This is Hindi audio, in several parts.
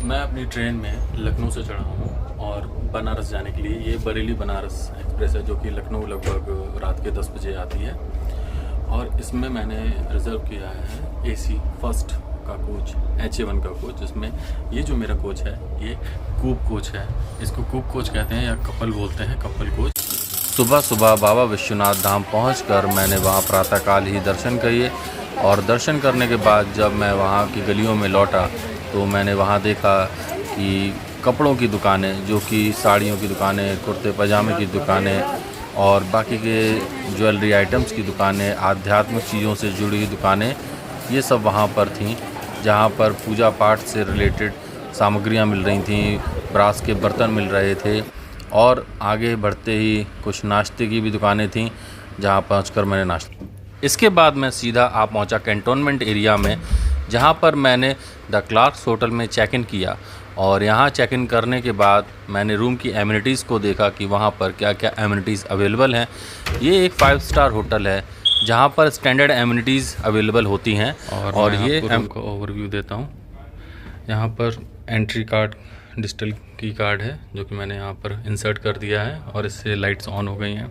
मैं अपनी ट्रेन में लखनऊ से चढ़ा हूँ और बनारस जाने के लिए। ये बरेली बनारस एक्सप्रेस है जो कि लखनऊ लगभग रात के 10 बजे आती है। और इसमें मैंने रिज़र्व किया है एसी फर्स्ट का कोच, HA1 का कोच। जिसमें ये जो मेरा कोच है ये कूप कोच है। इसको कूप कोच कहते हैं या कपल बोलते हैं, कपल कोच। सुबह सुबह बाबा विश्वनाथ धाम पहुंचकर मैंने वहां प्रातःकाल ही दर्शन किए और दर्शन करने के बाद जब मैं वहां की गलियों में लौटा तो मैंने वहां देखा कि कपड़ों की दुकानें, जो कि साड़ियों की दुकानें, कुर्ते पजामे की दुकानें और बाकी के ज्वेलरी आइटम्स की दुकानें, आध्यात्मिक चीज़ों से जुड़ी हुई दुकानें, ये सब वहाँ पर थीं। जहाँ पर पूजा पाठ से रिलेटेड सामग्रियाँ मिल रही थीं, ब्रास के बर्तन मिल रहे थे। और आगे बढ़ते ही कुछ नाश्ते की भी दुकानें थीं जहाँ पहुँचकर मैंने नाश्ता। इसके बाद मैं सीधा पहुँचा कैंटोनमेंट एरिया में, जहाँ पर मैंने द क्लार्क्स होटल में चेक इन किया। और यहाँ चेक इन करने के बाद मैंने रूम की एमिनिटीज़ को देखा कि वहाँ पर क्या क्या एमिनिटीज़ अवेलेबल हैं। ये एक 5 स्टार होटल है जहाँ पर स्टैंडर्ड एमिनिटीज़ अवेलेबल होती हैं। और ये रूम का ओवरव्यू देता हूँ। यहाँ पर एंट्री कार्ड, डिजिटल की कार्ड है जो कि मैंने यहाँ पर इंसर्ट कर दिया है और इससे लाइट्स ऑन हो गई हैं।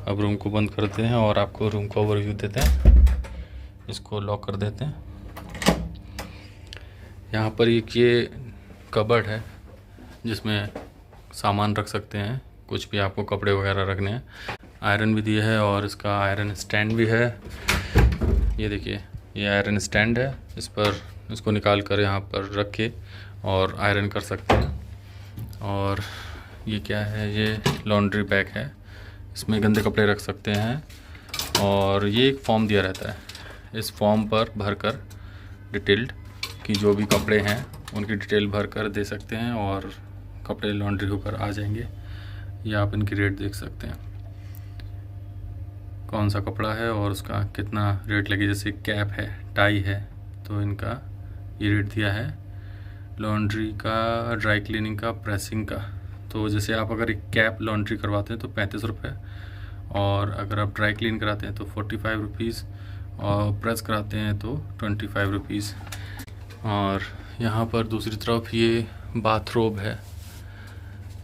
अब रूम को बंद करते हैं और आपको रूम का ओवरव्यू देते हैं। इसको लॉक कर देते हैं। यहाँ पर एक ये कबर्ड है जिसमें सामान रख सकते हैं, कुछ भी आपको कपड़े वगैरह रखने हैं। आयरन भी दिया है और इसका आयरन स्टैंड भी है। ये देखिए, ये आयरन स्टैंड है। इस पर इसको निकाल कर यहाँ पर रख के और आयरन कर सकते हैं। और ये क्या है, ये लॉन्ड्री बैग है, इसमें गंदे कपड़े रख सकते हैं। और ये एक फॉर्म दिया रहता है, इस फॉर्म पर भरकर डिटेल्ड कि जो भी कपड़े हैं उनकी डिटेल भर कर दे सकते हैं और कपड़े लॉन्ड्री होकर आ जाएंगे। या आप इनकी रेट देख सकते हैं, कौन सा कपड़ा है और उसका कितना रेट लगे। जैसे कैप है, टाई है, तो इनका ये रेट दिया है। लॉन्ड्री का, ड्राई क्लीनिंग का, प्रेसिंग का। तो जैसे आप अगर एक कैप लॉन्ड्री करवाते हैं तो 35 रुपये, और अगर आप ड्राई क्लीन कराते हैं तो 45 रुपीज़, और प्रेस कराते हैं तो 25 रुपीज़। और यहाँ पर दूसरी तरफ ये बाथरोब है।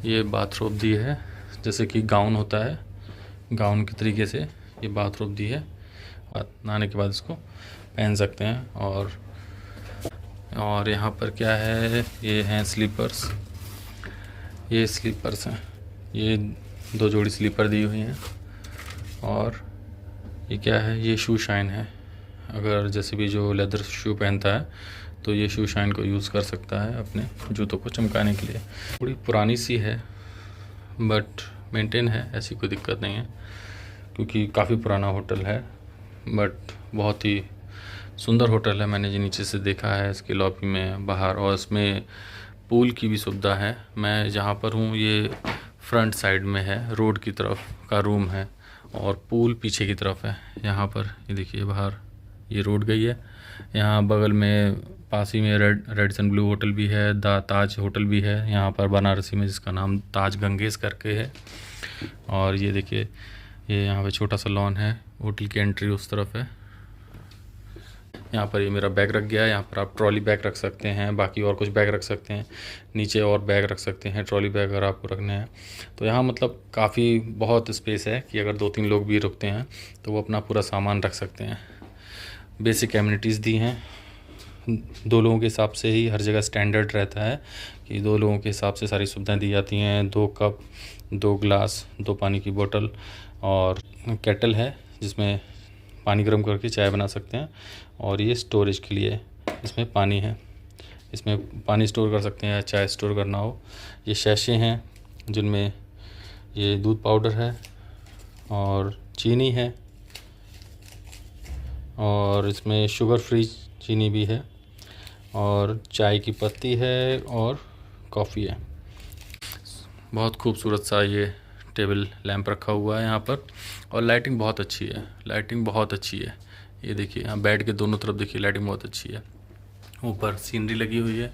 ये बाथरोब दी है, जैसे कि गाउन होता है, गाउन के तरीके से ये बाथरोब दी है। नहाने के बाद इसको पहन सकते हैं। और यहाँ पर क्या है, ये हैं स्लीपर्स। ये स्लीपर्स हैं, ये 2 जोड़ी स्लीपर दी हुई हैं। और ये क्या है, ये शू शाइन है। अगर जैसे भी जो लेदर शू पहनता है तो ये शू शाइन को यूज़ कर सकता है अपने जूतों को चमकाने के लिए। थोड़ी पुरानी सी है बट मेंटेन है, ऐसी कोई दिक्कत नहीं है, क्योंकि काफ़ी पुराना होटल है। बट बहुत ही सुंदर होटल है। मैंने जो नीचे से देखा है इसके लॉबी में बाहर, और इसमें पूल की भी सुविधा है। मैं जहाँ पर हूँ ये फ्रंट साइड में है, रोड की तरफ का रूम है और पूल पीछे की तरफ है। यहाँ पर ये देखिए, बाहर ये रोड गई है। यहाँ बगल में पास ही में रेड्स एंड ब्लू होटल भी है, द ताज होटल भी है यहाँ पर बनारसी में, जिसका नाम ताज गंगेश करके है। और ये देखिए, ये यहाँ पे छोटा सा लॉन है, होटल की एंट्री उस तरफ है। यहाँ पर ये मेरा बैग रख गया है। यहाँ पर आप ट्रॉली बैग रख सकते हैं, बाकी और कुछ बैग रख सकते हैं, नीचे और बैग रख सकते हैं, ट्रॉली बैग अगर आपको रखने हैं तो। यहाँ मतलब काफ़ी बहुत स्पेस है कि अगर 2-3 लोग भी रुकते हैं तो वो अपना पूरा सामान रख सकते हैं। बेसिक एमिनिटीज़ दी हैं। 2 लोगों के हिसाब से ही हर जगह स्टैंडर्ड रहता है कि 2 लोगों के हिसाब से सारी सुविधाएं दी जाती हैं। 2 कप, 2 ग्लास, 2 पानी की बोतल, और केटल है जिसमें पानी गर्म करके चाय बना सकते हैं। और ये स्टोरेज के लिए, इसमें पानी है, इसमें पानी स्टोर कर सकते हैं या चाय स्टोर करना हो। ये शैशे हैं जिनमें ये दूध पाउडर है और चीनी है, और इसमें शुगर फ्री चीनी भी है, और चाय की पत्ती है और कॉफ़ी है। बहुत खूबसूरत सा ये टेबल लैंप रखा हुआ है यहाँ पर, और लाइटिंग बहुत अच्छी है, लाइटिंग बहुत अच्छी है। ये देखिए, यहाँ बेड के दोनों तरफ देखिए लाइटिंग बहुत अच्छी है। ऊपर सीनरी लगी हुई है,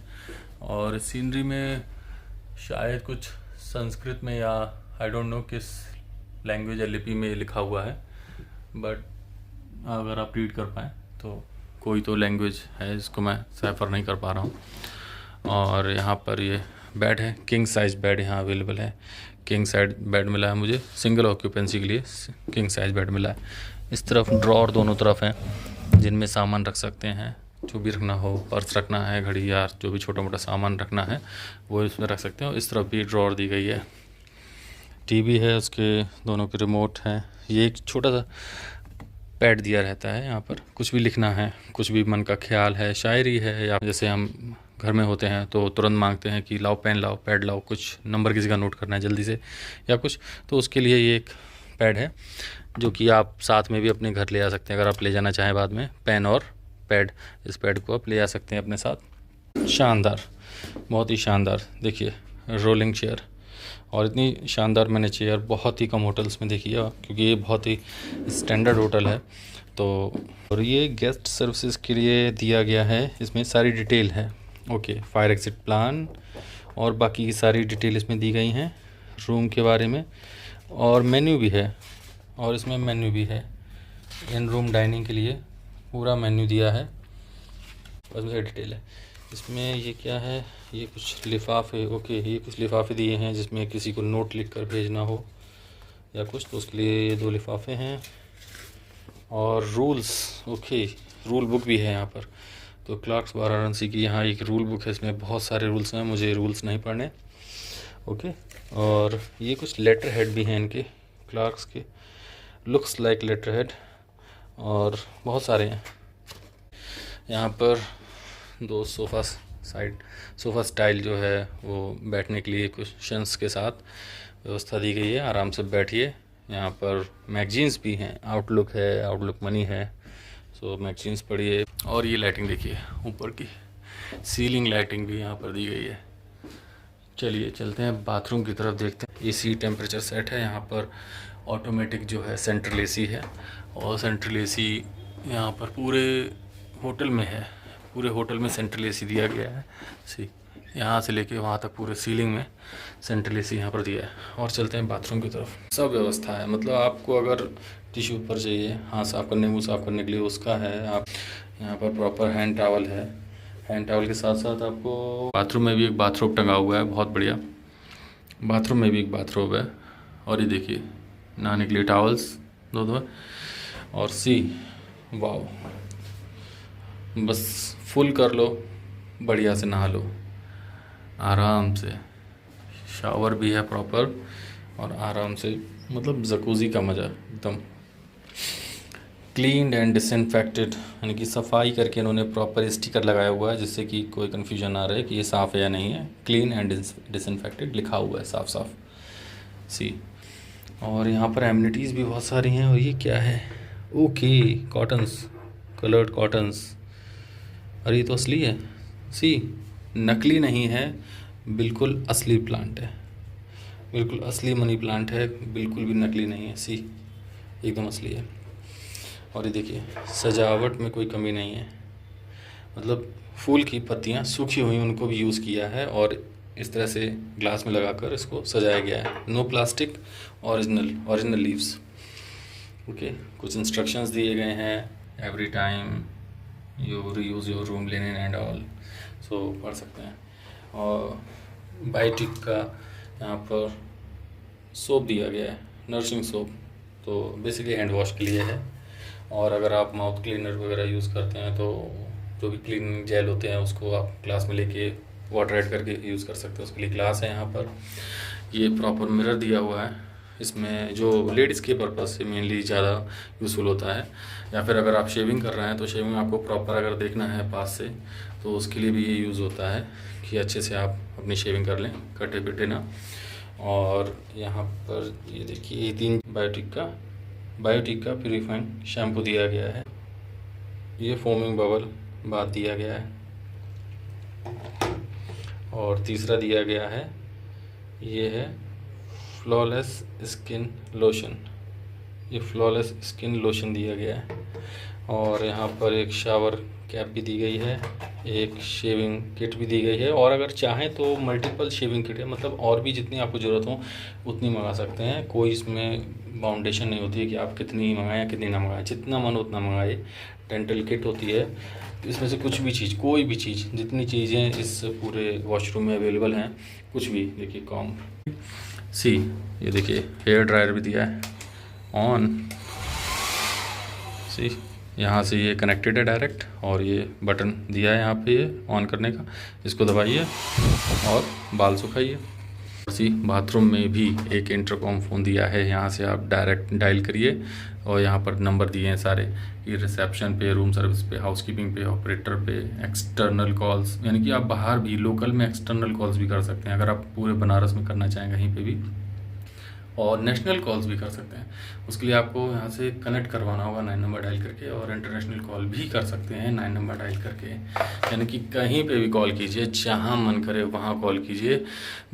और सीनरी में शायद कुछ संस्कृत में या आई डोंट नो किस लैंग्वेज या लिपि में लिखा हुआ है, बट अगर आप रीड कर पाएँ तो कोई तो लैंग्वेज है, इसको मैं सैफर नहीं कर पा रहा हूँ। और यहाँ पर ये बेड है, किंग साइज़ बेड यहाँ अवेलेबल है। किंग साइज बेड मिला है मुझे, सिंगल ऑक्यूपेंसी के लिए किंग साइज़ बेड मिला है। इस तरफ ड्रॉर दोनों तरफ हैं जिनमें सामान रख सकते हैं, जो भी रखना हो, पर्स रखना है, घड़ी यार जो भी छोटा मोटा सामान रखना है वो इसमें रख सकते हैं। इस तरफ भी ड्रॉर दी गई है। टीवी है, उसके दोनों के रिमोट हैं। ये एक छोटा सा पैड दिया रहता है, यहाँ पर कुछ भी लिखना है, कुछ भी मन का ख्याल है, शायरी है, या जैसे हम घर में होते हैं तो तुरंत मांगते हैं कि लाओ पेन लाओ, पैड लाओ, कुछ नंबर किसी का नोट करना है जल्दी से या कुछ, तो उसके लिए ये एक पैड है जो कि आप साथ में भी अपने घर ले जा सकते हैं। अगर आप ले जाना चाहें बाद में पेन और पैड, इस पैड को आप ले जा सकते हैं अपने साथ। शानदार, बहुत ही शानदार। देखिए रोलिंग चेयर, और इतनी शानदार मैंने चेयर बहुत ही कम होटल्स में देखी है, क्योंकि ये बहुत ही स्टैंडर्ड होटल है। तो और ये गेस्ट सर्विसेज के लिए दिया गया है, इसमें सारी डिटेल है। ओके, फायर एग्जिट प्लान और बाकी की सारी डिटेल इसमें दी गई हैं रूम के बारे में, और मेन्यू भी है, और इसमें मेन्यू भी है। इन रूम डाइनिंग के लिए पूरा मेन्यू दिया है, उसमें डिटेल है। इसमें ये क्या है, ये कुछ लिफाफे, ओके, ये कुछ लिफाफे दिए हैं जिसमें किसी को नोट लिख कर भेजना हो या कुछ, तो उसके लिए ये 2 लिफाफे हैं। और रूल्स, ओके, रूल बुक भी है यहाँ पर। तो क्लार्क्स वाराणसी की यहाँ एक रूल बुक है, इसमें बहुत सारे रूल्स हैं, मुझे रूल्स नहीं पढ़ने। ओके, और ये कुछ लेटर हेड भी हैं इनके क्लार्क्स के, लुक्स लाइक लेटर हेड, और बहुत सारे हैं। यहाँ पर 2 सोफ़ा स्टाइल जो है वो बैठने के लिए कुशन्स के साथ व्यवस्था दी गई है, आराम से बैठिए। यहाँ पर मैगजीन्स भी हैं, आउटलुक है, आउटलुक मनी है, सो मैगजीन्स पढ़िए। और ये लाइटिंग देखिए, ऊपर की सीलिंग लाइटिंग भी यहाँ पर दी गई है। चलिए चलते हैं बाथरूम की तरफ, देखते हैं। एसी टेम्परेचर सेट है यहाँ पर, ऑटोमेटिक जो है सेंट्रल एसी है, और सेंट्रल एसी यहाँ पर पूरे होटल में है। पूरे होटल में सेंट्रल एसी दिया गया है। यहाँ से लेके वहाँ तक पूरे सीलिंग में सेंट्रल एसी यहाँ पर दिया है। और चलते हैं बाथरूम की तरफ। सब व्यवस्था है, मतलब आपको अगर टिश्यू पेपर चाहिए हाथ साफ़ करने, मुँह साफ़ करने के लिए, उसका है। आप यहाँ पर प्रॉपर हैंड टॉवल है, हैंड टॉवल के साथ साथ आपको बाथरूम में भी एक बाथरोब टंगा हुआ है, बहुत बढ़िया। बाथरूम में भी एक बाथरोब है, और ये देखिए नहाने के लिए टॉवल्स 2 और वाओ, बस फुल कर लो, बढ़िया से नहा लो आराम से। शावर भी है प्रॉपर, और आराम से, मतलब जकूज़ी का मज़ा एकदम। क्लीन्ड एंड डिसइंफेक्टेड, यानी कि सफाई करके इन्होंने प्रॉपर स्टिकर लगाया हुआ है, जिससे कि कोई कन्फ्यूजन ना रहे कि ये साफ़ है या नहीं है। क्लीन एंड डिसइंफेक्टेड लिखा हुआ है साफ साफ। और यहाँ पर एमिनिटीज़ भी बहुत सारी हैं। और ये क्या है, ओके, कॉटन्स, कलर्ड कॉटन्स। अरे ये तो असली है, नकली नहीं है, बिल्कुल असली प्लांट है, बिल्कुल असली मनी प्लांट है, बिल्कुल भी नकली नहीं है। एकदम असली है। और ये देखिए सजावट में कोई कमी नहीं है, मतलब फूल की पत्तियाँ सूखी हुई उनको भी यूज़ किया है, और इस तरह से ग्लास में लगाकर इसको सजाया गया है। No plastic, original leaves. Okay, कुछ इंस्ट्रक्शंस दिए गए हैं, every time you reuse your room linen and all, so पढ़ सकते हैं। और बायोटिक का यहाँ पर सोप दिया गया है, नरिशिंग सोप, तो बेसिकली हैंड वॉश के लिए है। और अगर आप माउथ क्लीनर वगैरह यूज़ करते हैं तो जो भी क्लीनिंग जेल होते हैं उसको आप ग्लास में लेके वाटर ऐड करके यूज़ कर सकते हैं, उसके लिए ग्लास है यहाँ पर। ये प्रॉपर मिरर दिया हुआ है, इसमें जो लेडीज़ के पर्पज़ से मेनली ज़्यादा यूज़फुल होता है, या फिर अगर आप शेविंग कर रहे हैं तो शेविंग आपको प्रॉपर अगर देखना है पास से तो उसके लिए भी ये यूज़ होता है कि अच्छे से आप अपनी शेविंग कर लें, कटे पिटे ना। और यहाँ पर ये देखिए, ये 3 बायोटिक का प्यूरीफाइंग शैम्पू दिया गया है। ये फोमिंग बबल बाथ दिया गया है। और तीसरा दिया गया है, ये है फ्लॉलेस स्किन लोशन। ये फ्लॉलेस स्किन लोशन दिया गया है। और यहाँ पर एक शावर कैप भी दी गई है, एक शेविंग किट भी दी गई है, और अगर चाहें तो मल्टीपल शेविंग किट है, मतलब और भी जितनी आपको ज़रूरत हो उतनी मंगा सकते हैं। कोई इसमें बाउंडेशन नहीं होती है कि आप कितनी मंगाएं या कितनी ना मंगाएं, जितना मन उतना मंगाए। डेंटल किट होती है, इसमें से कुछ भी चीज़, कोई भी चीज़, जितनी चीज़ें इस पूरे वॉशरूम में अवेलेबल हैं, कुछ भी। देखिए कॉम सी, ये देखिए हेयर ड्रायर भी दिया है ऑन सी, यहाँ से ये कनेक्टेड है डायरेक्ट, और ये बटन दिया है यहाँ पे ये ऑन करने का, इसको दबाइए और बाल सुखाइए। सी बाथरूम में भी एक इंटरकॉम फ़ोन दिया है, यहाँ से आप डायरेक्ट डायल करिए और यहाँ पर नंबर दिए हैं सारे, ये रिसेप्शन पे, रूम सर्विस पे, हाउसकीपिंग पे, ऑपरेटर पे, एक्सटर्नल कॉल्स, यानी कि आप बाहर भी लोकल में एक्सटर्नल कॉल्स भी कर सकते हैं अगर आप पूरे बनारस में करना चाहें कहीं पे भी, और नेशनल कॉल्स भी कर सकते हैं। उसके लिए आपको यहाँ से कनेक्ट करवाना होगा 9 नंबर डायल करके, और इंटरनेशनल कॉल भी कर सकते हैं 9 नंबर डायल करके, यानी कि कहीं पे भी कॉल कीजिए, जहाँ मन करे वहाँ कॉल कीजिए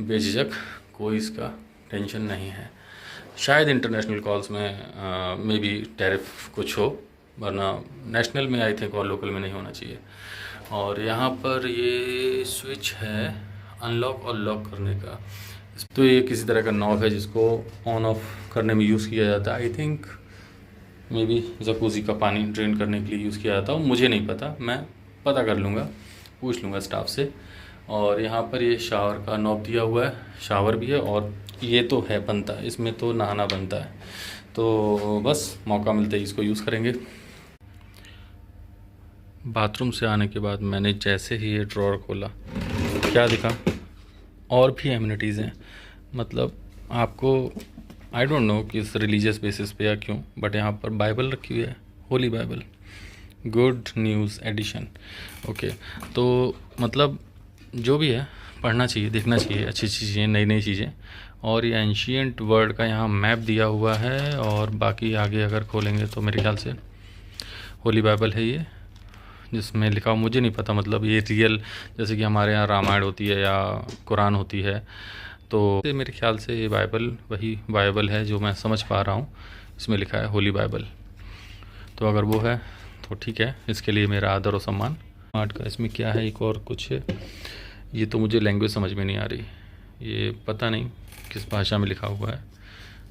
बेझिझक, कोई इसका टेंशन नहीं है। शायद इंटरनेशनल कॉल्स में भी टैरिफ कुछ हो, वरना नेशनल में आई थिंक और लोकल में नहीं होना चाहिए। और यहाँ पर ये स्विच है अनलॉक और लॉक करने का, तो ये किसी तरह का नॉब है जिसको ऑन ऑफ करने में यूज़ किया जाता है। I think may be jacuzzi का पानी ड्रेन करने के लिए यूज़ किया जाता है, मुझे नहीं पता, मैं पता कर लूँगा, पूछ लूँगा स्टाफ से। और यहाँ पर ये शावर का नॉब दिया हुआ है, शावर भी है, और ये तो है बनता है, इसमें तो नहाना बनता है, तो बस मौका मिलते ही इसको यूज़ करेंगे। बाथरूम से आने के बाद मैंने जैसे ही ये ड्रॉअर खोला, क्या दिखा, और भी एमिनिटीज़ हैं, मतलब आपको आई डोंट नो किस रिलीजियस बेसिस पे या क्यों, बट यहाँ पर बाइबल रखी हुई है, holy Bible, good news edition. Okay, तो मतलब जो भी है पढ़ना चाहिए, देखना चाहिए, अच्छी चीज़ें, नई नई चीज़ें। और ये एंशियंट वर्ड का यहाँ मैप दिया हुआ है, और बाकी आगे अगर खोलेंगे तो मेरे ख्याल से होली बाइबल है ये, जिसमें लिखा, मुझे नहीं पता, मतलब ये रियल, जैसे कि हमारे यहाँ रामायण होती है या कुरान होती है, तो मेरे ख्याल से ये बाइबल वही बाइबल है जो मैं समझ पा रहा हूँ, इसमें लिखा है होली बाइबल। तो अगर वो है तो ठीक है, इसके लिए मेरा आदर और सम्मान। आर्ट का इसमें क्या है, एक और कुछ है, ये तो मुझे लैंग्वेज समझ में नहीं आ रही, ये पता नहीं किस भाषा में लिखा हुआ है,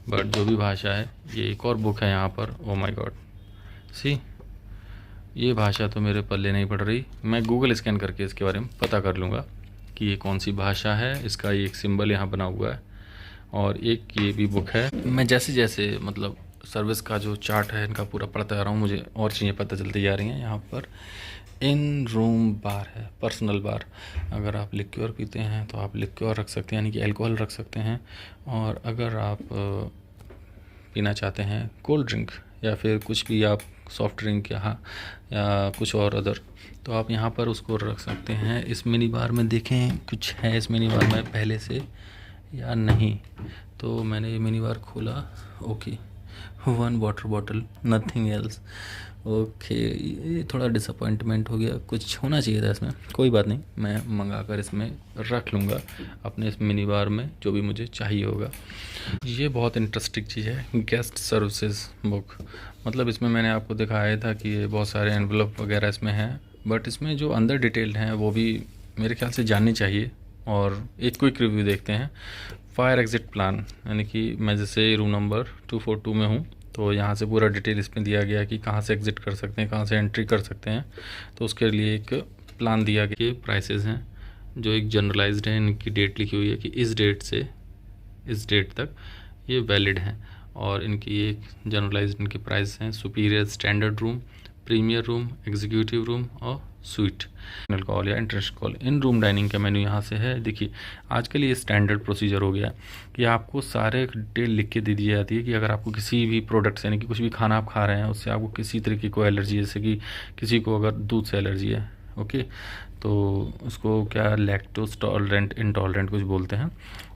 बट जो भी भाषा है, ये एक और बुक है यहाँ पर। ओ माय गॉड, सी ये भाषा तो मेरे पल्ले नहीं पड़ रही, मैं गूगल स्कैन करके इसके बारे में पता कर लूँगा कि ये कौन सी भाषा है। इसका ये एक सिंबल यहाँ बना हुआ है, और एक ये भी बुक है। मैं जैसे जैसे मतलब सर्विस का जो चार्ट है इनका पूरा पढ़ता जा रहा हूँ, मुझे और चीज़ें पता चलती जा रही हैं। यहाँ पर इन रूम बार है, पर्सनल बार, अगर आप लिक्योर पीते हैं तो आप लिक्योर रख सकते हैं, यानी कि अल्कोहल रख सकते हैं, और अगर आप पीना चाहते हैं कोल्ड ड्रिंक या फिर कुछ भी, आप सॉफ्ट ड्रिंक या कुछ और अदर, तो आप यहाँ पर उसको रख सकते हैं। इस मिनी बार में देखें कुछ है इस मिनी बार में पहले से या नहीं, तो मैंने ये मिनी बार खोला, okay, 1 water bottle, nothing else. Okay, ये थोड़ा डिसअपॉइंटमेंट हो गया, कुछ होना चाहिए था इसमें, कोई बात नहीं, मैं मंगा कर इसमें रख लूँगा अपने इस मिनी बार में जो भी मुझे चाहिए होगा। ये बहुत इंटरेस्टिंग चीज़ है, गेस्ट सर्विसेज बुक, मतलब इसमें मैंने आपको दिखाया था कि ये बहुत सारे एनवलप वगैरह इसमें हैं, बट इसमें जो अंदर डिटेल्ड हैं वो भी मेरे ख्याल से जाननी चाहिए। और एक क्विक रिव्यू देखते हैं। फायर एग्ज़िट प्लान, यानी कि मैं जैसे रूम नंबर 242 में हूँ, तो यहाँ से पूरा डिटेल इसमें दिया गया है कि कहाँ से एग्ज़िट कर सकते हैं, कहाँ से एंट्री कर सकते हैं, तो उसके लिए एक प्लान दिया गया। ये प्राइसेस हैं जो एक जनरलाइज्ड है, इनकी डेट लिखी हुई है कि इस डेट से इस डेट तक ये वैलिड हैं, और इनकी एक जनरलाइज्ड इनके प्राइस हैं। Superior standard room, premier room, executive room और स्वीट, कॉल या interest call. In room dining का मेन्यू यहाँ से है। देखिए आजकल ये स्टैंडर्ड प्रोसीजर हो गया है कि आपको सारे डिटेल लिख के दे दी जाती है कि अगर आपको किसी भी प्रोडक्ट यानी कि कुछ भी खाना आप खा रहे हैं उससे आपको किसी तरीके को एलर्जी, जैसे कि किसी को अगर दूध से एलर्जी है, ओके, तो उसको क्या लैक्टोज टॉलरेंट इंटॉलरेंट कुछ बोलते हैं,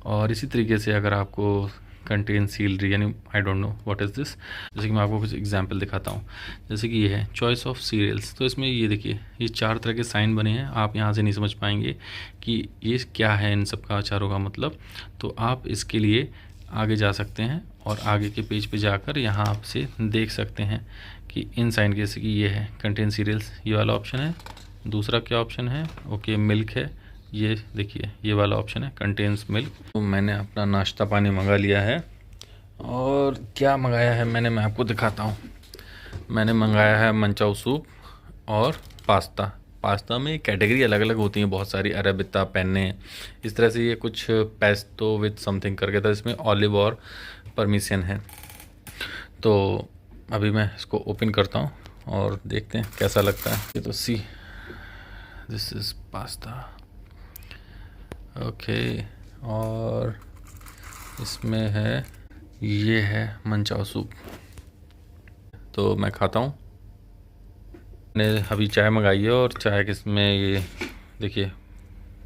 और इसी तरीके से अगर आपको कंटेन सीलरी, यानी I don't know what is this, जैसे कि मैं आपको कुछ एग्जांपल दिखाता हूँ, जैसे कि ये है चॉइस ऑफ सीरियल्स, तो इसमें ये देखिए ये 4 तरह के साइन बने हैं, आप यहाँ से नहीं समझ पाएंगे कि ये क्या है, इन सब का चारों का मतलब, तो आप इसके लिए आगे जा सकते हैं और आगे के पेज पे जाकर यहाँ आपसे देख सकते हैं कि इन साइन के, जैसे कि ये है कंटेन सीरियल्स, ये वाला ऑप्शन है। दूसरा क्या ऑप्शन है, ओके मिल्क है, ये देखिए ये वाला ऑप्शन है कंटेन्स मिल्क। तो मैंने अपना नाश्ता पानी मंगा लिया है, और क्या मंगाया है मैंने, मैं आपको दिखाता हूँ। मैंने मंगाया है मंचाओ सूप और पास्ता। पास्ता में कैटेगरी अलग अलग होती हैं बहुत सारी, अरेबिता, पेने, इस तरह से। ये कुछ पेस्टो विद समथिंग करके था, इसमें ऑलिव और परमिशन है। तो अभी मैं इसको ओपन करता हूँ और देखते हैं कैसा लगता है। ये तो see this is pasta, okay. और इसमें है, ये है मंचाओ सूप। तो मैं खाता हूँ। मैंने अभी चाय मंगाई है, और चाय किसमें, ये देखिए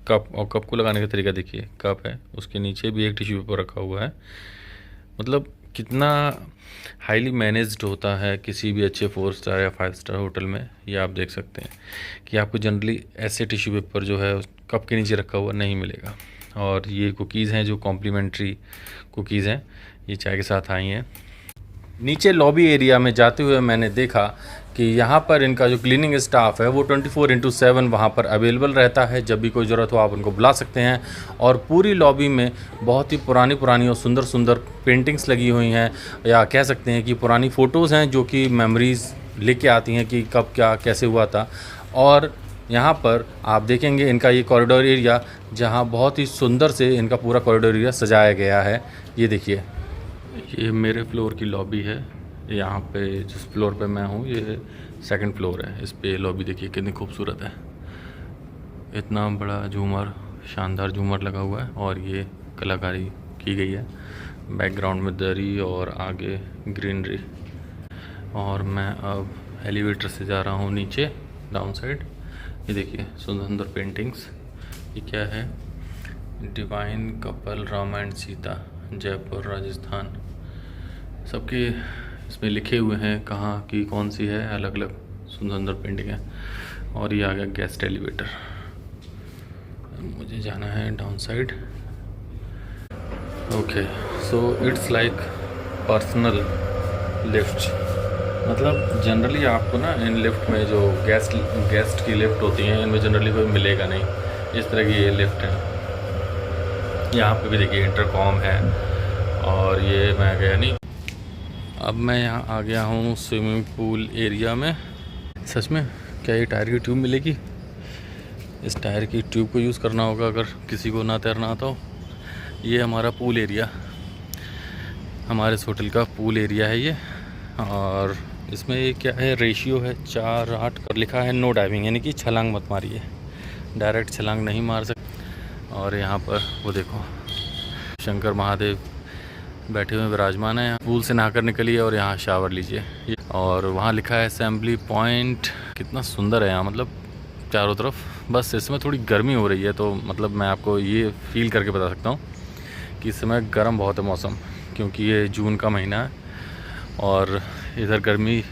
कप, और कप को लगाने का तरीका देखिए, कप है उसके नीचे भी एक टिश्यू पेपर रखा हुआ है। मतलब कितना हाईली मैनेज्ड होता है किसी भी अच्छे 4 स्टार या 5 स्टार होटल में। ये आप देख सकते हैं कि आपको जनरली ऐसे टिश्यू पेपर जो है कप के नीचे रखा हुआ नहीं मिलेगा। और ये कुकीज़ हैं जो कॉम्प्लीमेंट्री कुकीज़ हैं, ये चाय के साथ आई हैं। नीचे लॉबी एरिया में जाते हुए मैंने देखा कि यहाँ पर इनका जो क्लीनिंग स्टाफ है वो 24/7 वहाँ पर अवेलेबल रहता है। जब भी कोई ज़रूरत हो आप उनको बुला सकते हैं। और पूरी लॉबी में बहुत ही पुरानी पुरानी और सुंदर सुंदर पेंटिंग्स लगी हुई हैं, या कह सकते हैं कि पुरानी फ़ोटोज़ हैं जो कि मेमोरीज़ लेके आती हैं कि कब क्या कैसे हुआ था। और यहाँ पर आप देखेंगे इनका ये कॉरिडोर एरिया, जहाँ बहुत ही सुंदर से इनका पूरा कॉरिडोर एरिया सजाया गया है। ये देखिए, ये मेरे फ्लोर की लॉबी है। यहाँ पे जिस फ्लोर पे मैं हूँ ये 2nd फ्लोर है। इस पे लॉबी देखिए कितनी खूबसूरत है। इतना बड़ा झूमर, शानदार झूमर लगा हुआ है, और ये कलाकारी की गई है। बैकग्राउंड में दरी और आगे ग्रीनरी। और मैं अब एलिवेटर से जा रहा हूँ नीचे डाउन साइड। ये देखिए सुंदर सुंदर पेंटिंग्स। ये क्या है, divine couple Rama and Sita, Jaipur Rajasthan. सबके इसमें लिखे हुए हैं कहाँ की कौन सी है, अलग अलग सुंदर सुंदर पेंटिंग है। और ये आ गया गेस्ट एलिवेटर। मुझे जाना है down side. Okay, so it's like personal lift. मतलब जनरली आपको ना इन लिफ्ट में जो गेस्ट की लिफ्ट होती हैं, इनमें जनरली कोई मिलेगा नहीं। इस तरह की ये लिफ्ट है। यहाँ पे भी देखिए इंटरकॉम है। और ये मैं गया नहीं। अब मैं यहाँ आ गया हूँ स्विमिंग पूल एरिया में। सच में क्या ये टायर की ट्यूब मिलेगी? इस टायर की ट्यूब को यूज़ करना होगा अगर किसी को ना तैरना आता हो। ये हमारा पूल एरिया, हमारे इस होटल का पूल एरिया है ये। और इसमें ये क्या है, रेशियो है 4:8 कर लिखा है। नो डाइविंग, यानी कि छलांग मत मारिए, डायरेक्ट छलांग नहीं मार सकते। और यहाँ पर वो देखो शंकर महादेव बैठे हुए विराजमान है। पूल से नहाकर निकलिए और यहाँ शावर लीजिए। और वहाँ लिखा है असेंबली पॉइंट। कितना सुंदर है यहाँ, मतलब चारों तरफ। बस इसमें थोड़ी गर्मी हो रही है, तो मतलब मैं आपको ये फील करके बता सकता हूँ कि इस समय गर्म बहुत है मौसम, क्योंकि ये जून का महीना है। और इधर गर्मी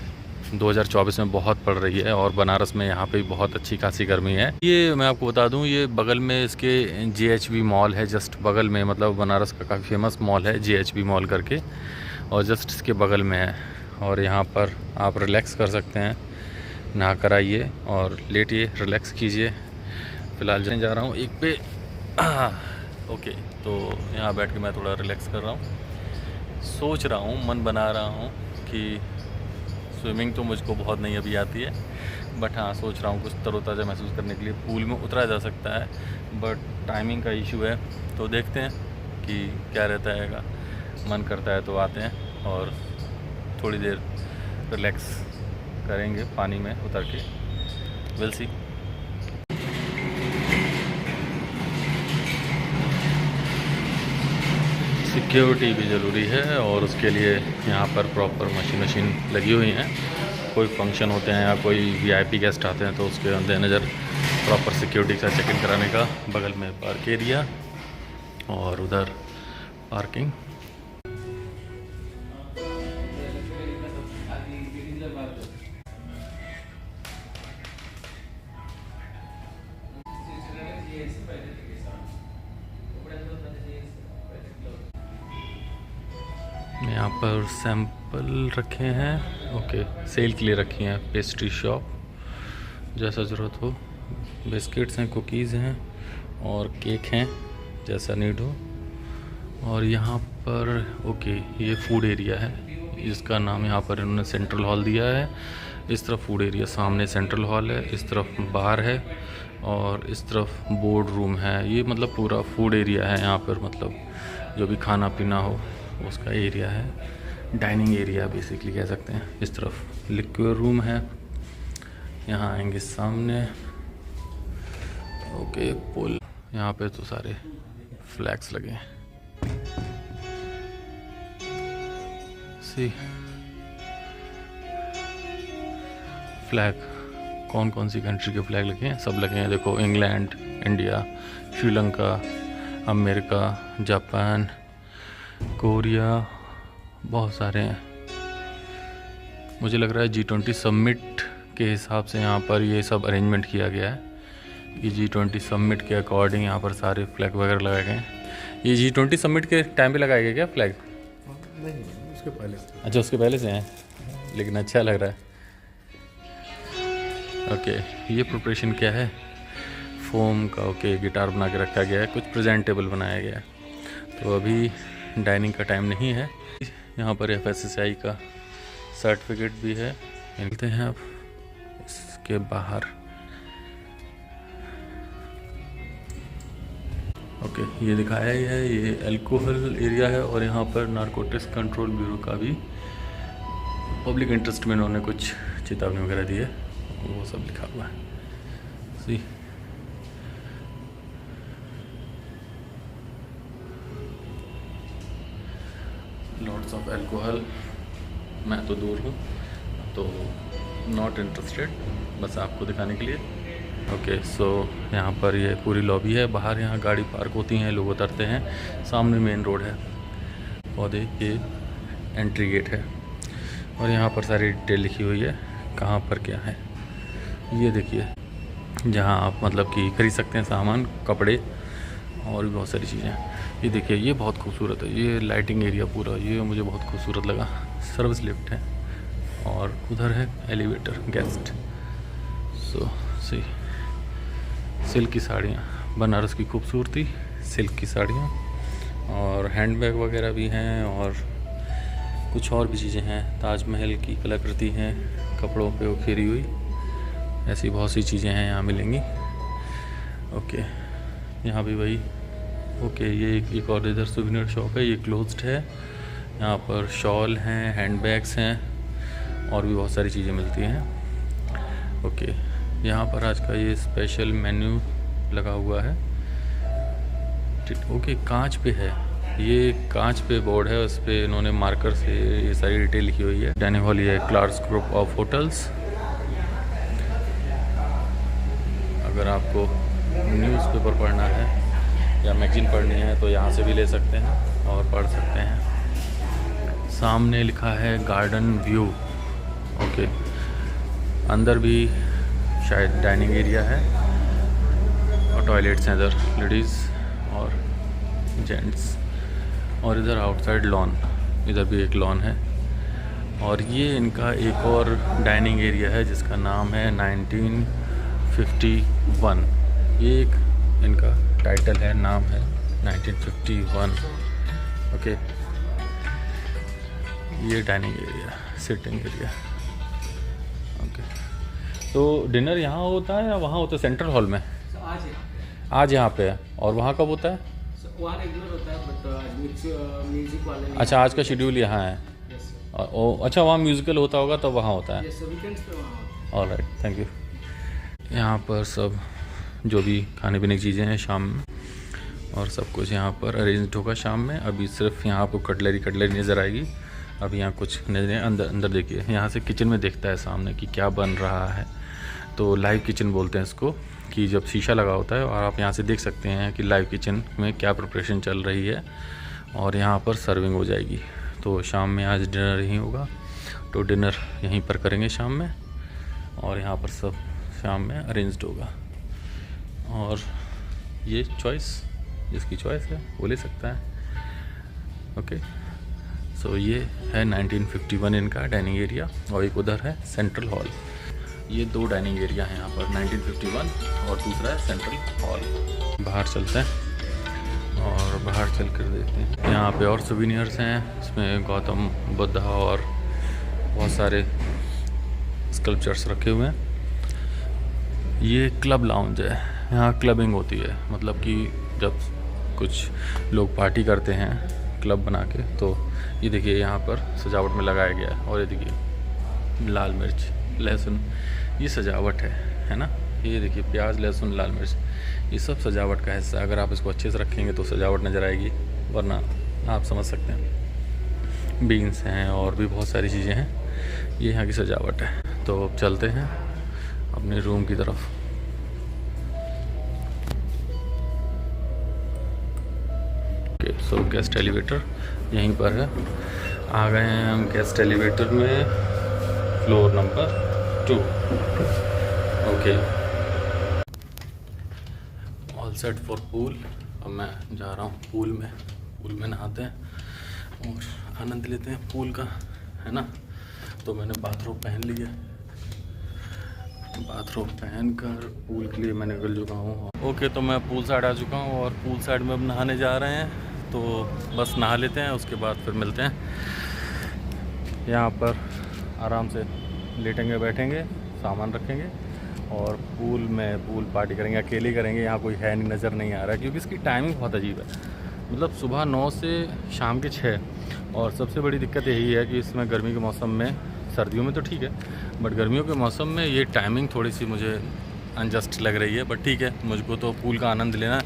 2024 में बहुत पड़ रही है, और बनारस में यहाँ पे बहुत अच्छी खासी गर्मी है। ये मैं आपको बता दूँ, ये बगल में इसके JHB मॉल है, जस्ट बगल में। मतलब बनारस का काफ़ी फेमस मॉल है JHB मॉल करके, और जस्ट इसके बगल में है। और यहाँ पर आप रिलैक्स कर सकते हैं, नहा कर आइए और लेटिए, रिलैक्स कीजिए। फ़िलहाल जा रहा हूँ एक पे। ओके, तो यहाँ बैठ के मैं थोड़ा रिलैक्स कर रहा हूँ। सोच रहा हूँ, मन बना रहा हूँ कि स्विमिंग तो मुझको बहुत नहीं अभी आती है, बट हाँ सोच रहा हूँ कुछ तरोताज़ा महसूस करने के लिए पूल में उतरा जा सकता है। बट टाइमिंग का इशू है, तो देखते हैं कि क्या रहता है। मन करता है तो आते हैं और थोड़ी देर रिलैक्स करेंगे पानी में उतर के। Will see. सिक्योरिटी भी ज़रूरी है, और उसके लिए यहाँ पर प्रॉपर मशीन लगी हुई हैं। कोई फंक्शन होते हैं या कोई VIP गेस्ट आते हैं तो उसके मद्देनज़र प्रॉपर सिक्योरिटी का चेक इन कराने का। बगल में पार्क एरिया और उधर पार्किंग। यहाँ पर सैंपल रखे हैं। ओके, सेल के लिए रखी हैं पेस्ट्री शॉप, जैसा ज़रूरत हो। बिस्किट्स हैं, कुकीज़ हैं और केक हैं, जैसा नीड हो। और यहाँ पर ओके, ये फूड एरिया है, इसका नाम यहाँ पर इन्होंने सेंट्रल हॉल दिया है। इस तरफ फूड एरिया, सामने सेंट्रल हॉल है, इस तरफ बार है और इस तरफ बोर्ड रूम है। ये मतलब पूरा फूड एरिया है यहाँ पर, मतलब जो भी खाना पीना हो उसका एरिया है, डाइनिंग एरिया बेसिकली कह सकते हैं। इस तरफ लिक्विड रूम है, यहाँ आएंगे सामने। ओके, पुल, यहाँ पे तो सारे फ्लैग्स लगे हैं। सी फ्लैग, कौन कौन सी कंट्री के फ्लैग लगे हैं? सब लगे हैं, देखो, England, India, Sri Lanka, America, Japan, Korea, बहुत सारे हैं। मुझे लग रहा है G20 समिट के हिसाब से यहाँ पर ये सब अरेंजमेंट किया गया है कि G20 समिट के अकॉर्डिंग यहाँ पर सारे फ्लैग वगैरह लगाए गए हैं। ये G20 समिट के टाइम पे लगाए गए क्या फ्लैग? नहीं, उसके पहले से। अच्छा, उसके पहले से हैं, लेकिन अच्छा लग रहा है। ओके, ये प्रिपरेशन क्या है? फोम का, ओके, गिटार बना के रखा गया है, कुछ प्रेजेंटेबल बनाया गया है। तो अभी डाइनिंग का टाइम नहीं है। यहाँ पर FSSAI का सर्टिफिकेट भी है, मिलते हैं अब इसके बाहर। ओके, ये दिखाया गया है, ये अल्कोहल एरिया है और यहाँ पर नारकोटिक्स कंट्रोल ब्यूरो का भी पब्लिक इंटरेस्ट में इन्होंने कुछ चेतावनी वगैरह दी है, वो सब लिखा हुआ है। सी लॉट्स ऑफ अल्कोहल, मैं तो दूर हूँ तो नॉट इंटरेस्टेड, बस आपको दिखाने के लिए। ओके, सो यहाँ पर ये पूरी लॉबी है, बाहर यहाँ गाड़ी पार्क होती हैं, लोग उतरते हैं, सामने मेन रोड है, पौधे ये एंट्री गेट है और यहाँ पर सारी डिटेल लिखी हुई है कहाँ पर क्या है। ये देखिए, जहाँ आप मतलब कि खरीद सकते हैं सामान, कपड़े और भी बहुत सारी चीज़ें। ये देखिए, ये बहुत खूबसूरत है, ये लाइटिंग एरिया पूरा, ये मुझे बहुत खूबसूरत लगा। सर्विस लिफ्ट है और उधर है एलिवेटर, गेस्ट। सो सी सिल्क की साड़ियाँ, बनारस की खूबसूरती, सिल्क की साड़ियाँ और हैंडबैग वगैरह भी हैं और कुछ और भी चीज़ें हैं। ताजमहल की कलाकृति हैं कपड़ों पे उखेरी हुई, ऐसी बहुत सी चीज़ें हैं यहाँ मिलेंगी। ओके, यहाँ भी वही। ओके, ये एक और इधर सुवेनियर शॉप है, ये क्लोज्ड है। यहाँ पर शॉल हैं, हैंडबैग्स हैं और भी बहुत सारी चीज़ें मिलती हैं। ओके, यहाँ पर आज का ये स्पेशल मेन्यू लगा हुआ है। ओके, कांच पे है, ये कांच पे बोर्ड है, उस पर इन्होंने मार्कर से ये सारी डिटेल लिखी हुई है। डाइनिंग हॉल, ये क्लार्क्स ग्रुप ऑफ होटल्स। अगर आपको न्यूज़पेपर पढ़ना है या मैगजीन पढ़नी है तो यहाँ से भी ले सकते हैं और पढ़ सकते हैं। सामने लिखा है गार्डन व्यू। ओके, अंदर भी शायद डाइनिंग एरिया है और टॉयलेट्स हैं इधर, लेडीज़ और जेंट्स। और इधर आउटसाइड लॉन, इधर भी एक लॉन है। और ये इनका एक और डाइनिंग एरिया है जिसका नाम है 1951। ये एक इनका टाइटल है, नाम है 1951। ओके, ये dining area, sitting area. Okay, तो डिनर यहाँ होता है या वहाँ होता है? सेंट्रल हॉल में आज यहाँ पे है। और वहाँ कब होता है? वहाँ रेगुलर होता है, बट म्यूजिक वाले। अच्छा, आज का शेड्यूल यहाँ है। अच्छा, वहाँ म्यूजिकल होता होगा तो वहाँ होता है। वीकेंड्स पे वहाँ। Alright, thank you. यहाँ पर सब जो भी खाने पीने की चीज़ें हैं शाम में, और सब कुछ यहाँ पर अरेंज होगा शाम में। अभी सिर्फ यहाँ आपको कटलरी नज़र आएगी, अभी यहाँ कुछ नजर। अंदर देखिए, यहाँ से किचन में देखता है सामने कि क्या बन रहा है, तो लाइव किचन बोलते हैं इसको, कि जब शीशा लगा होता है और आप यहाँ से देख सकते हैं कि लाइव किचन में क्या प्रिपरेशन चल रही है और यहाँ पर सर्विंग हो जाएगी। तो शाम में आज डिनर यहीं होगा, तो डिनर यहीं पर करेंगे शाम में, और यहाँ पर सब शाम में अरेंज्ड होगा। और ये चॉइस, जिसकी चॉइस है वो ले सकता है। ओके, सो ये है 1951 इनका डाइनिंग एरिया, और एक उधर है सेंट्रल हॉल। ये दो डाइनिंग एरिया हैं यहाँ पर, 1951 और दूसरा है सेंट्रल हॉल। बाहर चलते हैं और बाहर चल कर देखते हैं। यहाँ पे और सुविनियर्स हैं, इसमें गौतम बुद्धा और बहुत सारे स्कल्पचर्स रखे हुए हैं। ये क्लब लाउंज है, यहाँ क्लबिंग होती है, मतलब कि जब कुछ लोग पार्टी करते हैं क्लब बना के, तो ये देखिए यहाँ पर सजावट में लगाया गया है। और ये देखिए लाल मिर्च, लहसुन, ये सजावट है ना। ये देखिए प्याज, लहसुन, लाल मिर्च, ये सब सजावट का हिस्सा है। अगर आप इसको अच्छे से रखेंगे तो सजावट नज़र आएगी, वरना आप समझ सकते हैं। बीन्स हैं और भी बहुत सारी चीज़ें हैं, ये यहाँ की सजावट है। तो अब चलते हैं अपने रूम की तरफ। ओके, सो गेस्ट एलिवेटर यहीं पर है। आ गए हैं हम गेस्ट एलिवेटर में, floor number 2। Okay, all set for pool. अब मैं जा रहा हूँ पूल में नहाते हैं और आनंद लेते हैं पूल का, है ना। तो मैंने बाथरोब पहन लिया, बाथरोब पहनकर पूल के लिए मैं निकल चुका हूँ। ओके, तो मैं पूल साइड आ चुका हूँ और पूल साइड में अब नहाने जा रहे हैं। तो बस नहा लेते हैं, उसके बाद फिर मिलते हैं। यहाँ पर आराम से लेटेंगे, बैठेंगे, सामान रखेंगे और पूल पार्टी करेंगे। अकेले करेंगे, यहाँ कोई है नहीं, नज़र नहीं आ रहा है, क्योंकि इसकी टाइमिंग बहुत अजीब है। मतलब सुबह 9 से शाम के 6। और सबसे बड़ी दिक्कत यही है कि इसमें गर्मी के मौसम में, सर्दियों में तो ठीक है, बट गर्मियों के मौसम में ये टाइमिंग थोड़ी सी मुझे अनजस्ट लग रही है। बट ठीक है, मुझको तो पूल का आनंद लेना है,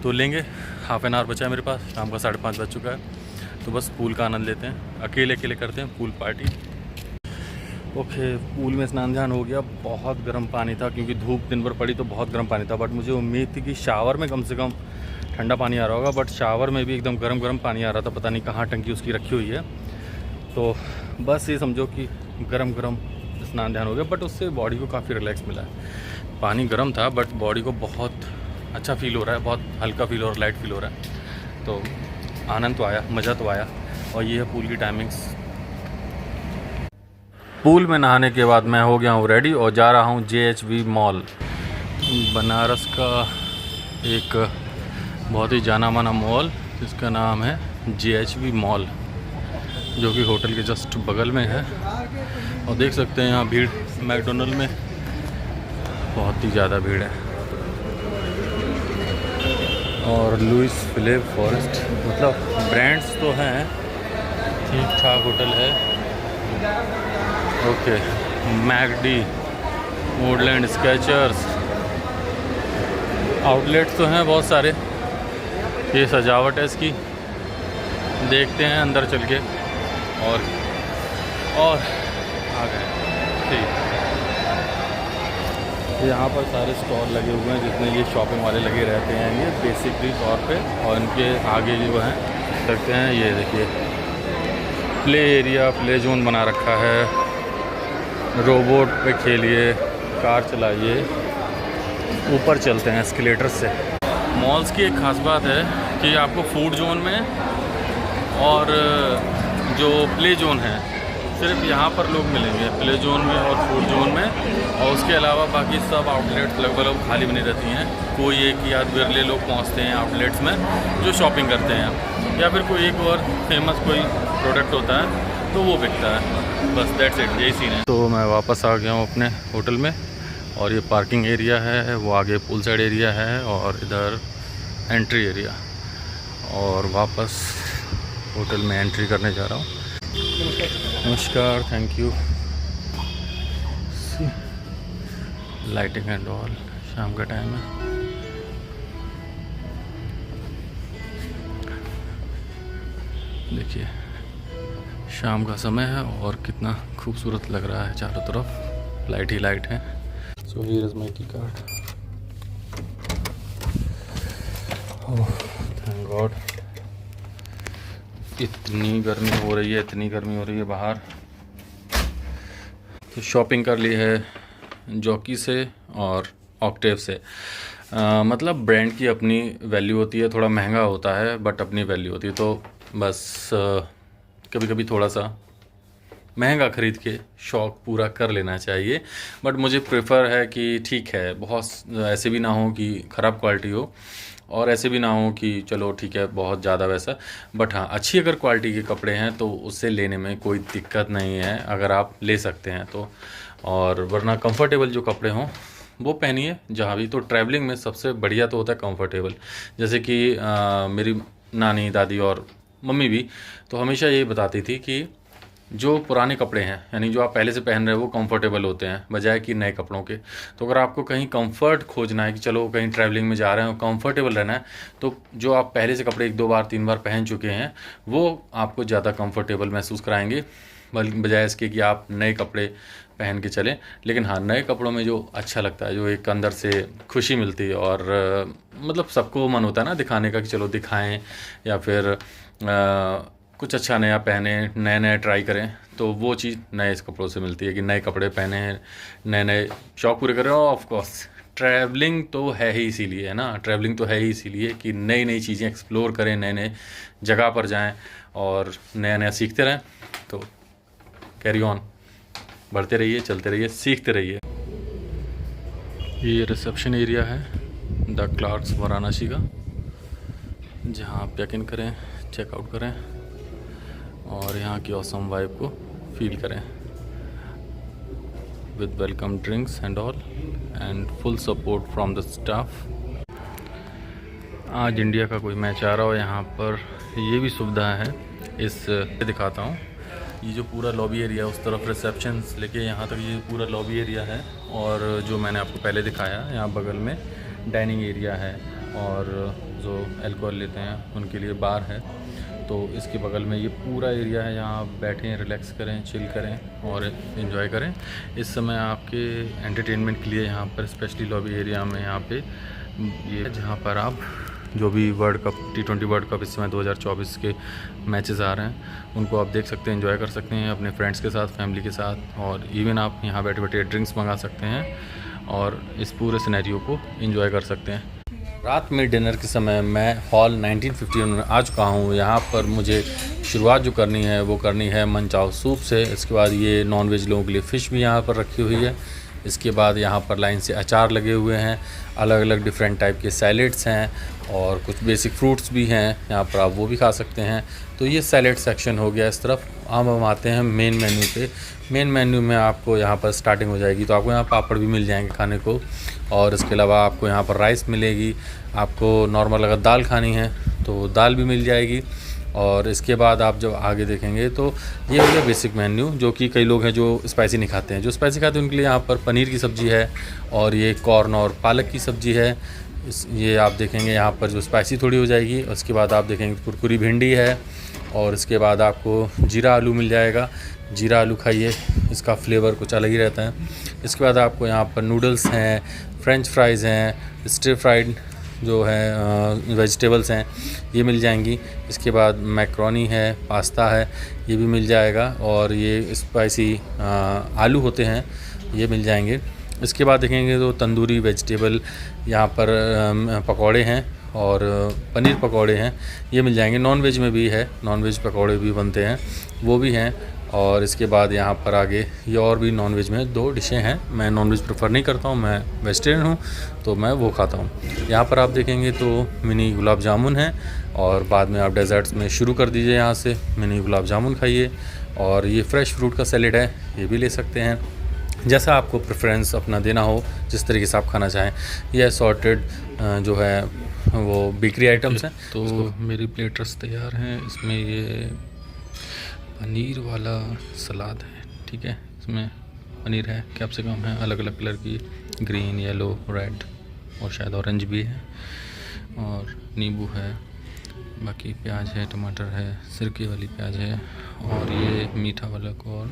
तो लेंगे। हाफ़ एन आवर बचा है मेरे पास, शाम का 5:30 बज चुका है। तो बस पूल का आनंद लेते हैं, अकेले करते हैं पूल पार्टी। ओके, पूल में स्नान ध्यान हो गया। बहुत गर्म पानी था, क्योंकि धूप दिन भर पड़ी तो बहुत गर्म पानी था। बट मुझे उम्मीद थी कि शावर में कम से कम ठंडा पानी आ रहा होगा, बट शावर में भी एकदम गर्म पानी आ रहा था। पता नहीं कहाँ टंकी उसकी रखी हुई है। तो बस ये समझो कि गरम स्नान ध्यान हो गया, बट उससे बॉडी को काफ़ी रिलैक्स मिला है। पानी गर्म था बट बॉडी को बहुत अच्छा फील हो रहा है, बहुत हल्का फील हो रहा है, लाइट फील हो रहा है। तो आनंद तो आया, मज़ा तो आया। और ये है पूल की टाइमिंग्स। पूल में नहाने के बाद मैं हो गया हूँ रेडी और जा रहा हूँ JHV मॉल। बनारस का एक बहुत ही जाना माना मॉल, जिसका नाम है JHV मॉल, जो कि होटल के जस्ट बगल में है। और देख सकते हैं यहाँ भीड़, मैकडोनल्ड में बहुत ही ज़्यादा भीड़ है। और लुइस फिलिप फॉरेस्ट, मतलब ब्रांड्स तो हैं, ठीक ठाक होटल है। Okay, McD, Woodland, Skechers, outlets तो हैं बहुत सारे। ये सजावट है इसकी, देखते हैं अंदर चल के। और आ गए, ठीक। यहाँ पर सारे स्टॉल लगे हुए हैं, जितने ये शॉपिंग वाले लगे रहते हैं, ये बेसिकली तौर पे। और इनके आगे जो हैं देखते हैं, ये देखिए प्ले एरिया, प्ले जोन बना रखा है। रोबोट पे खेलिए, कार चलाइए। ऊपर चलते हैं एस्केलेटर से। मॉल्स की एक ख़ास बात है कि आपको फूड जोन में और जो प्ले जोन है, सिर्फ यहाँ पर लोग मिलेंगे, प्ले जोन में और फूड जोन में। और उसके अलावा बाकी सब आउटलेट्स लगभग खाली बनी रहती हैं। कोई एक या बिरले लोग पहुँचते हैं आउटलेट्स में जो शॉपिंग करते हैं, या फिर कोई एक और फेमस कोई प्रोडक्ट होता है तो वो बिकता है। बस दैट्स इट, यही सीन है। तो मैं वापस आ गया हूँ अपने होटल में, और ये पार्किंग एरिया है, वो आगे पूल साइड एरिया है, और इधर एंट्री एरिया। और वापस होटल में एंट्री करने जा रहा हूँ। नमस्कार, thank you. Lighting and all, शाम का टाइम है। देखिए शाम का समय है और कितना खूबसूरत लग रहा है, चारों तरफ लाइट ही लाइट है। सो हियर इज माय की कार्ड। Oh thank God. इतनी गर्मी हो रही है बाहर। तो शॉपिंग कर ली है जॉकी से और ऑक्टेव से। मतलब ब्रांड की अपनी वैल्यू होती है, थोड़ा महंगा होता है बट अपनी वैल्यू होती है। तो बस कभी कभी थोड़ा सा महंगा ख़रीद के शौक़ पूरा कर लेना चाहिए। बट मुझे प्रेफर है कि ठीक है, बहुत ऐसे भी ना हो कि ख़राब क्वालिटी हो और ऐसे भी ना हो कि चलो ठीक है बहुत ज़्यादा वैसा। बट हाँ, अच्छी अगर क्वालिटी के कपड़े हैं तो उससे लेने में कोई दिक्कत नहीं है, अगर आप ले सकते हैं तो। और वरना कंफर्टेबल जो कपड़े हों वो पहनिए जहाँ भी। तो ट्रैवलिंग में सबसे बढ़िया तो होता है कंफर्टेबल। जैसे कि मेरी नानी दादी और मम्मी भी तो हमेशा यही बताती थी कि जो पुराने कपड़े हैं, यानी जो आप पहले से पहन रहे हो, वो कंफर्टेबल होते हैं बजाय कि नए कपड़ों के। तो अगर आपको कहीं कंफर्ट खोजना है कि चलो कहीं ट्रैवलिंग में जा रहे हो, कंफर्टेबल रहना है, तो जो आप पहले से कपड़े 1-2 बार 3 बार पहन चुके हैं वो आपको ज़्यादा कंफर्टेबल महसूस कराएंगे बजाय इसके कि आप नए कपड़े पहन के चलें। लेकिन हाँ, नए कपड़ों में जो अच्छा लगता है, जो एक अंदर से खुशी मिलती है और मतलब सबको मन होता है ना दिखाने का कि चलो दिखाएं या फिर कुछ अच्छा नया पहने, नए नए ट्राई करें, तो वो चीज़ नए कपड़ों से मिलती है कि नए कपड़े पहने, नए नए शौक़ पूरे करें। और ऑफ कोर्स ट्रैवलिंग तो है ही इसीलिए, है ना, ट्रैवलिंग तो है ही इसीलिए कि नई नई चीज़ें एक्सप्लोर करें, नए नए जगह पर जाएं और नया नया सीखते रहें। तो कैरी ऑन, बढ़ते रहिए, चलते रहिए, सीखते रहिए। ये रिसेप्शन एरिया है द क्लार्क्स वाराणसी का, जहाँ आप चेक इन करें, चेकआउट करें और यहाँ की ऑसम वाइब को फील करें with welcome drinks and all and full support from the staff. आज इंडिया का कोई मैच आ रहा हो, यहाँ पर ये भी सुविधा है। इस दिखाता हूँ, ये जो पूरा लॉबी एरिया, उस तरफ रिसेप्शन से लेके यहाँ तक ये पूरा लॉबी एरिया है। और जो मैंने आपको पहले दिखाया, यहाँ बगल में डाइनिंग एरिया है और जो अल्कोहल लेते हैं उनके लिए बार है। तो इसके बगल में ये पूरा एरिया है, यहाँ आप बैठें, रिलैक्स करें, चिल करें और इन्जॉय करें। इस समय आपके एंटरटेनमेंट के लिए यहाँ पर स्पेशली लॉबी एरिया में यहाँ पे ये जहाँ पर आप जो भी world cup T20 world cup इस समय 2024 के मैचेस आ रहे हैं उनको आप देख सकते हैं, एंजॉय कर सकते हैं अपने फ्रेंड्स के साथ, फैमिली के साथ। और इवन आप यहाँ बैठे बैठे ड्रिंक्स मंगा सकते हैं और इस पूरे सिनेरियो को एंजॉय कर सकते हैं। रात में डिनर के समय मैं हॉल 1951 में आ चुका हूँ। यहाँ पर मुझे शुरुआत जो करनी है वो करनी है मनचाओ सूप से। इसके बाद ये नॉनवेज लोगों के लिए फ़िश भी यहाँ पर रखी हुई है। इसके बाद यहाँ पर लाइन से अचार लगे हुए हैं, अलग अलग डिफरेंट टाइप के सैलेड्स हैं और कुछ बेसिक फ्रूट्स भी हैं, यहाँ पर आप वो भी खा सकते हैं। तो ये सैलेड सेक्शन हो गया इस तरफ। अब हम आते हैं मेन मेन्यू पे। मेन मेन्यू में आपको यहाँ पर स्टार्टिंग हो जाएगी, तो आपको यहाँ पापड़ भी मिल जाएंगे खाने को और इसके अलावा आपको यहाँ पर राइस मिलेगी। आपको नॉर्मल अगर दाल खानी है तो दाल भी मिल जाएगी। और इसके बाद आप जब आगे देखेंगे तो ये हो गया बेसिक मेन्यू, जो कि कई लोग हैं जो स्पाइसी नहीं खाते हैं। जो स्पाइसी खाते हैं उनके लिए यहाँ पर पनीर की सब्ज़ी है और ये कॉर्न और पालक की सब्ज़ी है। ये आप देखेंगे यहाँ पर जो स्पाइसी थोड़ी हो जाएगी। उसके बाद आप देखेंगे कुरकुरी भिंडी है और इसके बाद आपको जीरा आलू मिल जाएगा। जीरा आलू खाइए, इसका फ्लेवर कुछ अलग ही रहता है। इसके बाद आपको यहाँ पर नूडल्स हैं, फ्रेंच फ्राइज़ हैं, स्टिर फ्राइड जो है वेजिटेबल्स हैं, ये मिल जाएंगी। इसके बाद मैक्रोनी है, पास्ता है, ये भी मिल जाएगा। और ये स्पाइसी आलू होते हैं, ये मिल जाएंगे। इसके बाद देखेंगे तो तंदूरी वेजिटेबल यहाँ पर पकौड़े हैं और पनीर पकौड़े हैं, ये मिल जाएंगे। नॉन वेज में भी है, नॉन वेज पकौड़े भी बनते हैं, वो भी हैं। और इसके बाद यहाँ पर आगे ये और भी नॉन वेज में 2 डिशें हैं। मैं नॉन वेज प्रेफर नहीं करता हूँ, मैं वेजिटेरियन हूँ तो मैं वो खाता हूँ। यहाँ पर आप देखेंगे तो मिनी गुलाब जामुन है और बाद में आप डेजर्ट्स में शुरू कर दीजिए। यहाँ से मिनी गुलाब जामुन खाइए और ये फ्रेश फ्रूट का सैलेड है, ये भी ले सकते हैं। जैसा आपको प्रेफरेंस अपना देना हो, जिस तरीके से आप खाना चाहें। ये असॉर्टेड जो है वो बेकरी आइटम्स हैं। तो मेरी प्लेटर्स तैयार हैं। इसमें ये पनीर वाला सलाद है, ठीक है। इसमें पनीर है, कैप्सिकम है, अलग अलग कलर की, ग्रीन, येलो, रेड और शायद ऑरेंज भी है, और नींबू है, बाकी प्याज है, टमाटर है, सिरके वाली प्याज है, और ये मीठा वाला कॉर्न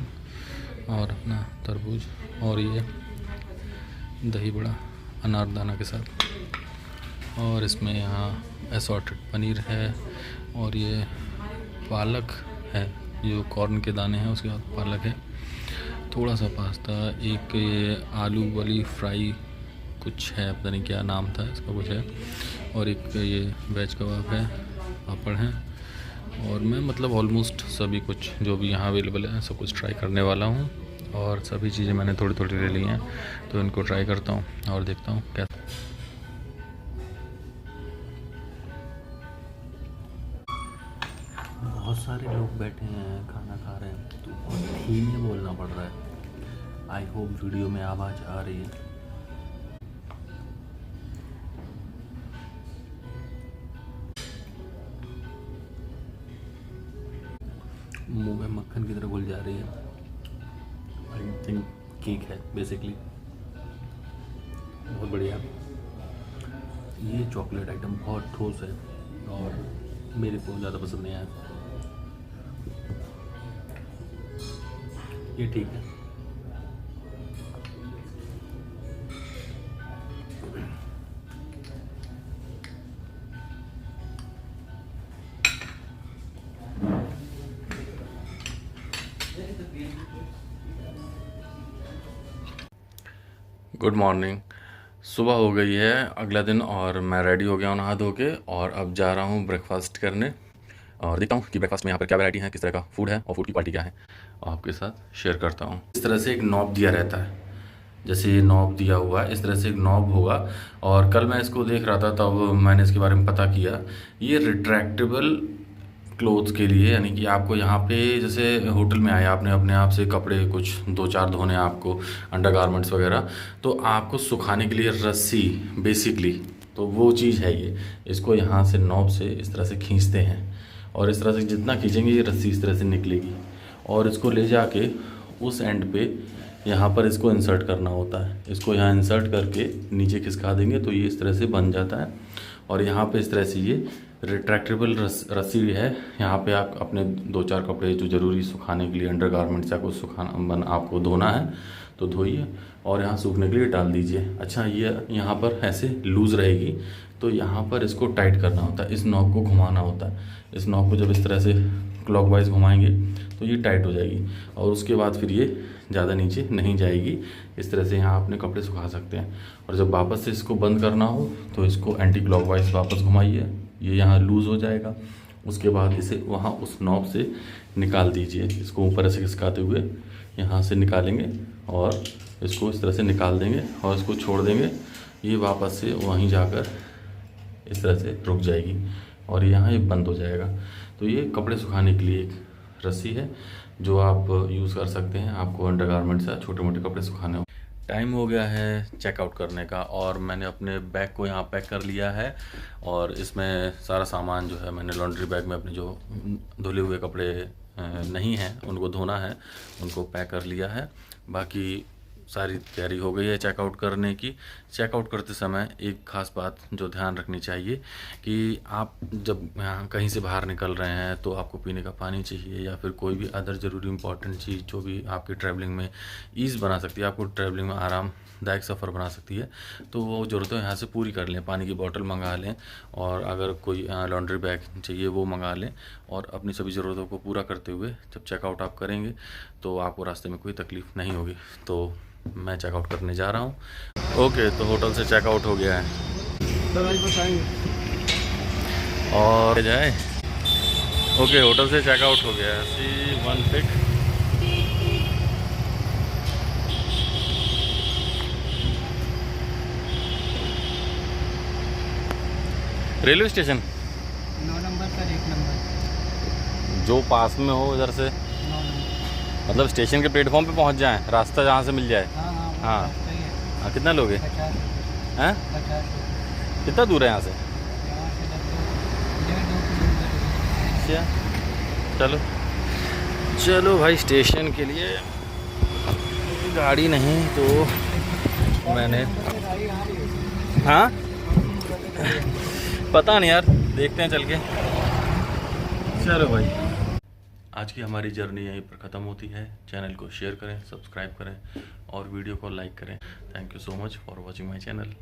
और अपना तरबूज, और ये दही बड़ा अनारदाना के साथ। और इसमें यहाँ असॉर्टेड पनीर है और ये पालक है, जो कॉर्न के दाने हैं उसके बाद पालक है, थोड़ा सा पास्ता, एक ये आलू वाली फ्राई कुछ है, पता नहीं क्या नाम था इसका, कुछ है, और एक ये वेज कबाब है, पापड़ हैं, और मैं मतलब ऑलमोस्ट सभी कुछ जो भी यहाँ अवेलेबल है सब कुछ ट्राई करने वाला हूँ, और सभी चीज़ें मैंने थोड़ी थोड़ी ले ली हैं, तो इनको ट्राई करता हूँ और देखता हूँ क्या। बहुत सारे लोग बैठे हैं खाना खा रहे हैं, तो बहुत धीमे बोलना पड़ रहा है। आई होप वीडियो में आवाज़ आ रही है। मुंह में मक्खन की तरह घुल जा रही है। आई थिंक केक है बेसिकली, बहुत बढ़िया। ये चॉकलेट आइटम बहुत ठोस है और मेरे को ज़्यादा पसंद नहीं आया। ये ठीक है। Good morning. सुबह हो गई है अगला दिन और मैं रेडी हो गया हूँ नहा धो के, और अब जा रहा हूँ ब्रेकफास्ट करने, और देखता हूँ कि ब्रेकफास्ट में यहाँ पर क्या वैरायटी है, किस तरह का फूड है और फूड की क्वालिटी क्या है, और आपके साथ शेयर करता हूँ। इस तरह से एक नॉब दिया रहता है, जैसे ये नॉब दिया हुआ है इस तरह से एक नॉब होगा। और कल मैं इसको देख रहा था तब मैंने इसके बारे में पता किया, ये रिट्रैक्टेबल क्लोथ्स के लिए, यानी कि आपको यहाँ पे जैसे होटल में आए आपने अपने आप से कपड़े कुछ 2-4 धोने आपको, अंडरगारमेंट्स वगैरह, तो आपको सुखाने के लिए रस्सी बेसिकली, तो वो चीज़ है ये। इसको यहाँ से नॉब से इस तरह से खींचते हैं, और इस तरह से जितना खींचेंगे ये रस्सी इस तरह से निकलेगी, और इसको ले जाके उस एंड पे यहाँ पर इसको इंसर्ट करना होता है। इसको यहाँ इंसर्ट करके नीचे खिसका देंगे तो ये इस तरह से बन जाता है, और यहाँ पे इस तरह से ये रिट्रैक्टेबल रस्सी है। यहाँ पे आप अपने 2-4 कपड़े जो ज़रूरी सुखाने के लिए, अंडरगारमेंट्स या कुछ सुखाना आपको धोना है तो धोइए, और यहाँ सूखने के लिए डाल दीजिए। अच्छा, ये यहाँ पर ऐसे लूज़ रहेगी, तो यहाँ पर इसको टाइट करना होता है, इस नॉब को घुमाना होता है। इस नॉब को जब इस तरह से क्लॉकवाइज घुमाएंगे तो ये टाइट हो जाएगी, और उसके बाद फिर ये ज़्यादा नीचे नहीं जाएगी। इस तरह से यहाँ अपने कपड़े सुखा सकते हैं। और जब वापस से इसको बंद करना हो तो इसको एंटी क्लॉकवाइज वापस घुमाइए, ये यहाँ लूज़ हो जाएगा। उसके बाद इसे वहाँ उस नॉब से निकाल दीजिए, इसको ऊपर ऐसे खिसकाते हुए यहाँ से निकालेंगे, और इसको इस तरह से निकाल देंगे और इसको छोड़ देंगे। ये वापस से वहीं जाकर इस तरह से रुक जाएगी, और यहाँ ये बंद हो जाएगा। तो ये कपड़े सुखाने के लिए एक रस्सी है जो आप यूज़ कर सकते हैं, आपको अंडरगारमेंट्स या छोटे मोटे कपड़े सुखाने हो। टाइम हो गया है चेकआउट करने का, और मैंने अपने बैग को यहाँ पैक कर लिया है, और इसमें सारा सामान जो है मैंने लॉन्ड्री बैग में अपने जो धुले हुए कपड़े नहीं हैं उनको धोना है, उनको पैक कर लिया है। बाकी सारी तैयारी हो गई है चेकआउट करने की। चेकआउट करते समय एक ख़ास बात जो ध्यान रखनी चाहिए कि आप जब यहाँ कहीं से बाहर निकल रहे हैं तो आपको पीने का पानी चाहिए, या फिर कोई भी अदर ज़रूरी इंपॉर्टेंट चीज़ जो भी आपकी ट्रैवलिंग में ईज़ बना सकती है, आपको ट्रैवलिंग में आरामदायक सफ़र बना सकती है, तो वो ज़रूरतें यहाँ से पूरी कर लें। पानी की बोतल मंगा लें, और अगर कोई लॉन्ड्री बैग चाहिए वो मंगा लें, और अपनी सभी ज़रूरतों को पूरा करते हुए जब चेकआउट आप करेंगे तो आपको रास्ते में कोई तकलीफ़ नहीं होगी। तो मैं चेकआउट करने जा रहा हूँ। ओके, तो होटल से चेकआउट हो गया है, और जाए। ओके, होटल से चेकआउट हो गया है। C1 pick. Railway station 9 number sir, 1 number जो पास में हो इधर से, 9 नंबर। मतलब स्टेशन के प्लेटफॉर्म पे पहुंच जाएं, रास्ता जहाँ से मिल जाए। हाँ हाँ हाँ। सही है। हाँ, कितना लोगे? 50 हैं? 50 कितना दूर है यहाँ से? यहाँ से 2 किलोमीटर। अच्छा, चलो चलो भाई, स्टेशन के लिए गाड़ी नहीं तो मैंने, हाँ पता नहीं यार, देखते हैं चल के। चलो भाई, आज की हमारी जर्नी यहीं पर ख़त्म होती है। चैनल को शेयर करें, सब्सक्राइब करें, और वीडियो को लाइक करें। Thank you so much for watching my channel.